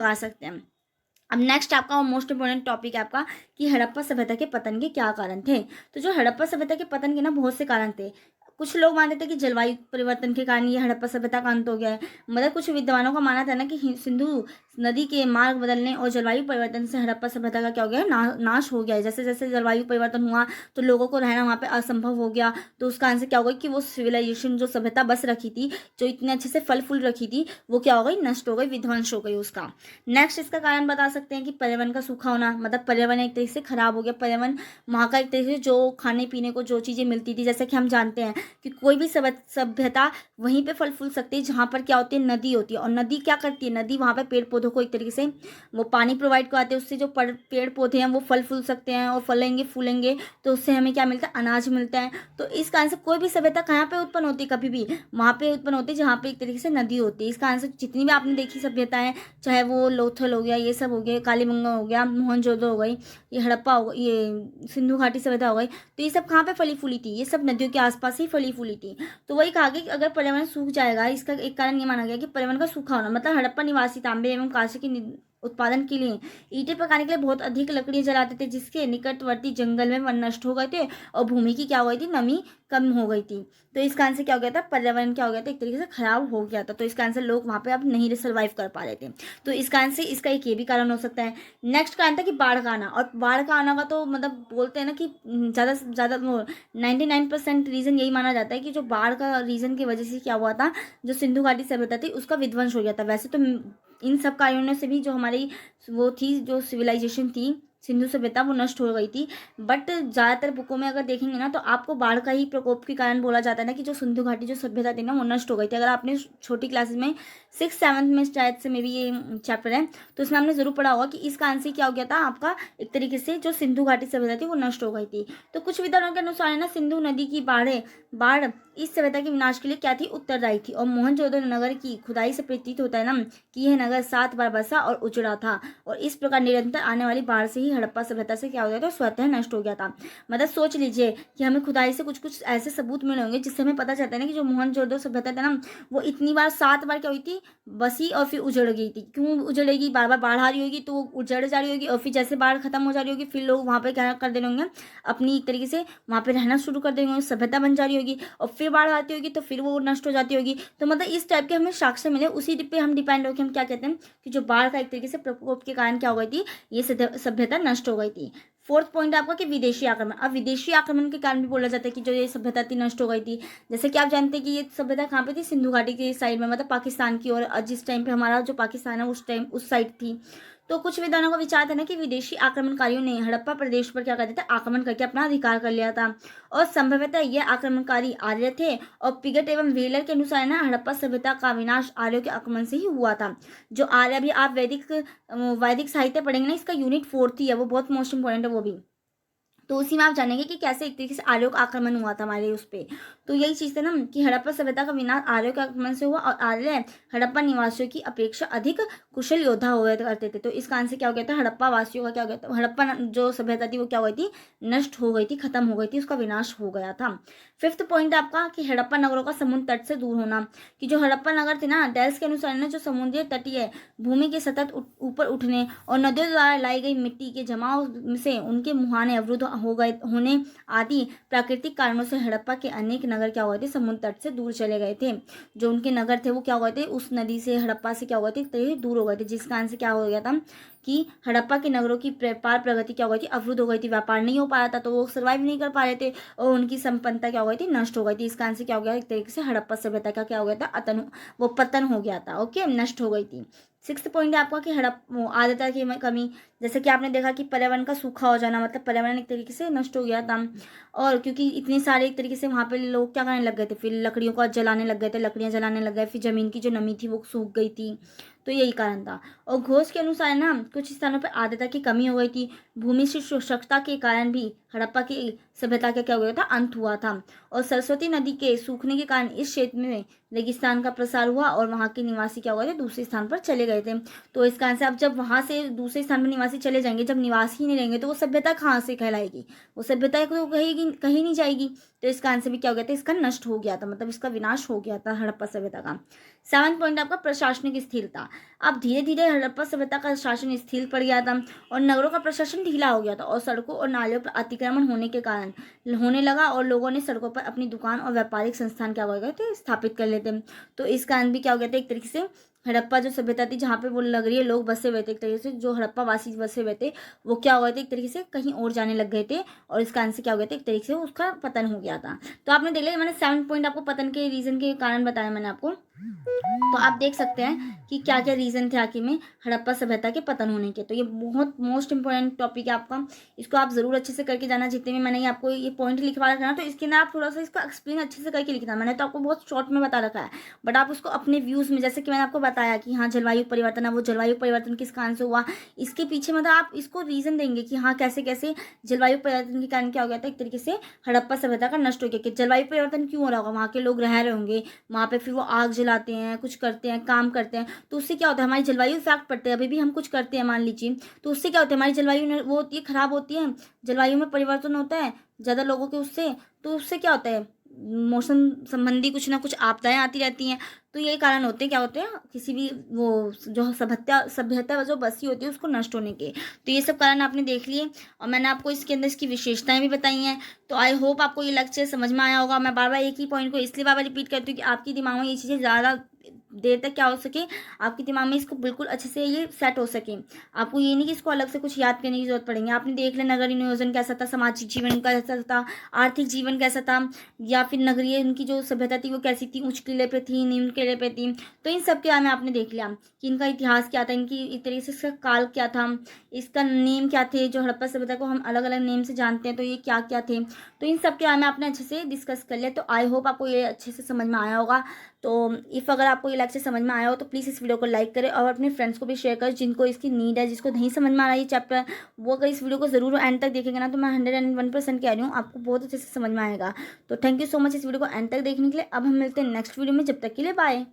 लगा सकते हैं। अब नेक्स्ट आपका मोस्ट इंपॉर्टेंट टॉपिक है आपका कि हड़प्पा सभ्यता के पतन के क्या कारण थे। तो जो हड़प्पा सभ्यता के पतन के ना बहुत से कारण थे। कुछ लोग मानते थे कि जलवायु परिवर्तन के कारण ये हड़प्पा सभ्यता का अंत हो गया है। मतलब कुछ विद्वानों का मानना था ना कि सिंधु नदी के मार्ग बदलने और जलवायु परिवर्तन से हड़प्पा सभ्यता का क्या हो गया है, नाश हो गया है। जैसे जैसे जलवायु परिवर्तन हुआ तो लोगों को रहना वहाँ पे असंभव हो गया। तो उसका आंसर क्या होगा कि वो सिविलाइजेशन जो सभ्यता बस रखी थी, जो इतने अच्छे से फल फूल रखी थी, वो क्या हो गई, नष्ट हो गई, विध्वंस हो गई उसका। नेक्स्ट इसका कारण बता सकते हैं कि पर्यावरण का सूखा होना। मतलब पर्यावरण एक तरीके से खराब हो गया। पर्यावरण वहाँ का एक तरीके से जो खाने पीने को जो चीज़ें मिलती थी, जैसे कि हम जानते हैं कि कोई भी सभ्यता वहीं पे फल फूल सकती है जहाँ पर क्या होती है, नदी होती है। और नदी क्या करती है, नदी वहाँ पे पेड़ पौधों को एक तरीके से वो पानी प्रोवाइड कराते हैं। उससे जो पेड़ पौधे हैं वो फल फूल सकते हैं और फलेंगे फूलेंगे, तो उससे हमें क्या मिलता है, अनाज मिलता है। तो इस कारण से कोई भी सभ्यता कहाँ पे उत्पन्न होती है, कभी भी वहाँ पे उत्पन्न होती है जहाँ पे एक तरीके से नदी होती है। इसका आंसर जितनी भी आपने देखी सभ्यताएं, चाहे वो लोथल हो गया, ये सब हो गया, कालीबंगा हो गया, मोहनजोदड़ो हो गई, ये हड़प्पा हो गई, ये सिंधु घाटी सभ्यता हो गई, तो ये सब कहाँ पे फली फूली थी, ये सब नदियों के आसपास ही फली फूली थी। तो वही कहा गया कि अगर पर्यावरण सूख जाएगा, इसका एक कारण ये माना गया कि पर्यावरण का सूखा होना। मतलब हड़प्पा निवासी तांबे एवं कांसे की उत्पादन के लिए ईंटें पकाने के लिए बहुत अधिक लकड़ियां जलाते थे, जिसके निकटवर्ती जंगल में वन नष्ट हो गए थे और भूमि की क्या हो गई थी, नमी कम हो गई थी। तो इसका आंसर क्या हो गया था, पर्यावरण क्या हो गया था, एक तरीके से खराब हो गया था। तो इसका आंसर लोग वहाँ पे अब नहीं सर्वाइव कर पा रहे थे। तो इसका आंसर इसका एक ये भी कारण हो सकता है। नेक्स्ट कारण था कि बाढ़ का आना। और बाढ़ का आना का तो मतलब बोलते हैं ना कि ज़्यादा से ज़्यादा 99% रीज़न यही माना जाता है कि जो बाढ़ का रीज़न की वजह से क्या हुआ था, जो सिंधु घाटी सभ्यता थी उसका विध्वंस हो गया था। वैसे तो इन सब कारणों से भी जो हमारी वो थी, जो सिविलाइजेशन थी सिंधु सभ्यता, वो नष्ट हो गई थी। बट ज़्यादातर बुकों में अगर देखेंगे ना तो आपको बाढ़ का ही प्रकोप के कारण बोला जाता है ना कि जो सिंधु घाटी जो सभ्यता थी ना वो नष्ट हो गई थी। अगर आपने छोटी क्लासेस में 6th 7th में शायद से मे भी ये चैप्टर है, तो इसमें हमने जरूर पढ़ा होगा कि इसका आंसर क्या हो गया था आपका, एक तरीके से जो सिंधु घाटी सभ्यता थी वो नष्ट हो गई थी। तो कुछ विद्वानों के अनुसार है ना, सिंधु नदी की बाढ़ इस सभ्यता के विनाश के लिए क्या थी, उत्तरदायी थी। और मोहनजोदड़ो नगर की खुदाई से प्रतीत होता है ना कि यह नगर 7 बार बसा और उजड़ा था। और इस प्रकार निरंतर आने वाली बाढ़ से ही हड़प्पा सभ्यता से क्या हो गया था, स्वतः नष्ट हो गया था। मतलब सोच लीजिए कि हमें खुदाई से कुछ कुछ ऐसे सबूत मिले होंगे जिससे हमें पता चलता है ना कि जो मोहनजोदड़ो सभ्यता था ना, वो इतनी बार 7 बार क्या हुई थी, बसी और फिर उजड़ गई थी। क्यों उजड़ेगी, बार बार बाढ़ आ रही होगी तो वो उजड़ जा रही होगी, और फिर जैसे बाढ़ खत्म हो जा रही होगी फिर लोग वहाँ पे क्या कर दे होंगे, अपनी एक तरीके से वहाँ पे रहना शुरू कर देंगे, सभ्यता बन जा रही होगी। और फिर बाढ़ आती होगी तो फिर वो नष्ट हो जाती होगी। तो मतलब इस टाइप के हमें साक्ष्य मिले, उसी पे हम डिपेंड होकर हम क्या कहते हैं कि जो बाढ़ का एक तरीके से प्रकोप के कारण क्या हो गई थी, ये सभ्यता नष्ट हो गई थी। फोर्थ पॉइंट आपका कि विदेशी आक्रमण। अब विदेशी आक्रमण के कारण भी बोला जाता है कि जो ये सभ्यता थी नष्ट हो गई थी। जैसे कि आप जानते हैं कि ये सभ्यता कहाँ पे थी, सिंधु घाटी के साइड में, मतलब पाकिस्तान की। और जिस टाइम पे हमारा जो पाकिस्तान है उस टाइम उस साइड थी। तो कुछ विद्वानों का विचार था ना कि विदेशी आक्रमणकारियों ने हड़प्पा प्रदेश पर क्या कर दिया था, आक्रमण करके अपना अधिकार कर लिया था। और संभवतः ये आक्रमणकारी आर्य थे। और पिगट एवं व्हीलर के अनुसार ना हड़प्पा सभ्यता का विनाश आर्यों के आक्रमण से ही हुआ था। जो आर्य, अभी आप वैदिक साहित्य पढ़ेंगे ना, इसका यूनिट 4 ही है, वो बहुत मोस्ट इंपॉर्टेंट है वो भी। तो उसी में आप जानेंगे कि कैसे एक तरीके से आर्यों का आक्रमण हुआ था हमारे उस पे। तो यही चीज़ है ना कि हड़प्पा सभ्यता का विनाश आर्यों के आक्रमण से हुआ। और आर्य हड़प्पा निवासियों की अपेक्षा अधिक कुशल योद्धा हुआ करते थे। तो इसका आंसर क्या हो गया था, हड़प्पा वासियों का क्या हो गया था, हड़प्पा जो सभ्यता थी वो क्या हो गई थी, नष्ट हो गई थी, खत्म हो गई थी, उसका विनाश हो गया था। फिफ्थ पॉइंट आपका कि हड़प्पा नगरों का समुद्र तट से दूर होना। कि जो हड़प्पा नगर थे ना, डेल्स के अनुसार ना, जो समुद्री तटीय भूमि के सतत ऊपर उठने और नदियों द्वारा लाई गई मिट्टी के जमाव से उनके मुहाने अवरुद्ध हो गए होने आदि प्राकृतिक कारणों से हड़प्पा के अनेक नगर क्या हुए थे, समुद्र तट से दूर चले गए थे। जो उनके नगर थे वो क्या हुए थे, उस नदी से, हड़प्पा से क्या हुए थे, दूर हो गए थे। जिसका आंसर क्या हो गया था कि हड़प्पा के नगरों की व्यापार प्रगति क्या हो गई थी, अवरुद्ध हो गई थी, व्यापार नहीं हो पा रहा था, तो वो सर्वाइव नहीं कर पा रहे थे और उनकी संपन्नता क्या हो गई थी, नष्ट हो गई थी। इसका आंसर क्या हो गया, एक तरीके से हड़प्पा सभ्यता का क्या हो गया था, वो पतन हो गया था। ओके, नष्ट हो गई थी। सिक्स्थ पॉइंट है आपका कि आर्द्रता की कमी। जैसे कि आपने देखा कि पर्यावरण का सूखा हो जाना, मतलब पर्यावरण एक तरीके से नष्ट हो गया था। और क्योंकि इतने सारे एक तरीके से वहाँ पे लोग क्या करने लग गए थे, फिर लकड़ियों को जलाने लग गए थे, लकड़ियाँ जलाने लग गए, फिर जमीन की जो नमी थी वो सूख गई थी। तो यही कारण था। और घोष के अनुसार ना कुछ स्थानों पर आर्द्रता की कमी हो गई थी। भूमि की शुष्कता के कारण भी हड़प्पा की सभ्यता का क्या हो गया था, अंत हुआ था। और सरस्वती नदी के सूखने के कारण इस क्षेत्र में रेगिस्तान का प्रसार हुआ और वहाँ के निवासी क्या हुआ थे, दूसरे स्थान पर चले गए थे। तो इसका आंसर, अब जब वहाँ से दूसरे स्थान पर निवासी चले जाएंगे, जब निवासी ही नहीं रहेंगे तो वो सभ्यता कहाँ से कहलाएगी, वो सभ्यता तो कहीं नहीं जाएगी। तो इसका आंसर भी क्या हो गया था, इसका नष्ट हो गया था, मतलब इसका विनाश हो गया था हड़प्पा सभ्यता का। 7th पॉइंट आपका प्रशासनिक स्थिरता। अब धीरे धीरे हड़प्पा सभ्यता का शासन स्थिर पड़ गया था और नगरों का प्रशासन ढीला हो गया था और सड़कों और नालियों पर अतिक्रमण होने के कारण होने लगा और लोगों ने सड़कों पर अपनी दुकान और व्यापारिक संस्थान क्या हो गए थे स्थापित कर लेते। तो इस कारण भी क्या हो गया था, एक तरीके से हड़प्पा जो सभ्यता थी जहाँ पे वो नगरीय लोग बसे हुए थे, एक तरीके से जो हड़प्पा वासी बसे हुए थे वो क्या हो गए थे, एक तरीके से कहीं और जाने लग गए थे और इस कारण से क्या हो गया था, एक तरीके से उसका पतन हो गया था। तो आपने देख लिया मैंने 7 पॉइंट आपको पतन के रीजन के कारण बताया मैंने आपको। तो आप देख सकते हैं कि क्या क्या रीज़न थे आखिर में हड़प्पा सभ्यता के पतन होने के। तो ये बहुत मोस्ट इंपॉर्टेंट टॉपिक है आपका, इसको आप ज़रूर अच्छे से करके जाना। जितने भी मैंने आपको ये पॉइंट लिखवा रखा है ना, तो इसके ना आप थोड़ा सा इसको एक्सप्लेन अच्छे से करके लिखना। मैंने तो आपको बहुत शॉर्ट में बता रखा है, बट आप उसको अपने व्यूज़ में, जैसे कि मैंने आपको बताया कि हाँ जलवायु परिवर्तन है, वो जलवायु परिवर्तन किस कारण से हुआ, इसके पीछे मतलब आप इसको रीज़न देंगे कि हाँ कैसे कैसे जलवायु परिवर्तन के कारण क्या हो गया था, एक तरीके से हड़प्पा सभ्यता का नष्ट हो गया। कि जलवायु परिवर्तन क्यों हो रहा होगा, वहाँ के लोग रह रहे होंगे वहाँ पे, फिर वो आग जलाते हैं, कुछ करते हैं, काम करते हैं, तो उससे क्या होता है हमारी जलवायु इफेक्ट पड़ता है। अभी भी हम कुछ करते हैं मान लीजिए, तो उससे क्या होता है हमारी जलवायु वो होती है खराब होती है, जलवायु में परिवर्तन होता है ज़्यादा लोगों के उससे, तो उससे क्या होता है मौसम संबंधी कुछ ना कुछ आपदाएं आती रहती हैं। तो यही कारण होते हैं, क्या होते हैं किसी भी वो जो सभ्यता सभ्यता जो बसी होती है उसको नष्ट होने के। तो ये सब कारण आपने देख लिए और मैंने आपको इसके अंदर इसकी विशेषताएं भी बताई हैं। तो आई होप आपको ये लेक्चर समझ में आया होगा। मैं बार बार एक ही पॉइंट को इसलिए बार बार रिपीट करती हूँ कि आपके दिमाग में ये चीज़ें ज़्यादा देर तक क्या हो सके, आपके दिमाग में इसको बिल्कुल अच्छे से ये सेट हो सके। आपको ये नहीं कि इसको अलग से कुछ याद करने की जरूरत पड़ेगी। आपने देख लिया नगरीय नियोजन कैसा था, सामाजिक जीवन कैसा था, आर्थिक जीवन कैसा था, या फिर नगरीय उनकी जो सभ्यता थी वो कैसी थी, उच्च किले पे थी, निम्न किले पे थी। तो इन सब के बारे में आपने देख लिया कि इनका इतिहास क्या था, इनकी एक तरीके से इसका काल क्या था, इसका नेम क्या थे, जो हड़प्पा सभ्यता को हम अलग अलग नेम से जानते हैं तो ये क्या क्या थे। तो इन सब के बारे में आपने अच्छे से डिस्कस कर लिया। तो आई होप आपको ये अच्छे से समझ में आया होगा। तो इफ़ अगर आपको ये लेक्चर समझ में आया हो तो प्लीज़ इस वीडियो को लाइक करें और अपने फ्रेंड्स को भी शेयर करें जिनको इसकी नीड है, जिसको नहीं समझ में आ रहा है ये चैप्टर, वो अगर इस वीडियो को ज़रूर एंड तक देखेंगे ना, तो मैं 101% कह रही हूँ आपको बहुत अच्छे से समझ में आएगा। तो थैंक यू सो मच इस वीडियो को एंड तक देखने के लिए। अब हम मिलते हैं नेक्स्ट वीडियो में, जब तक के लिए बाय।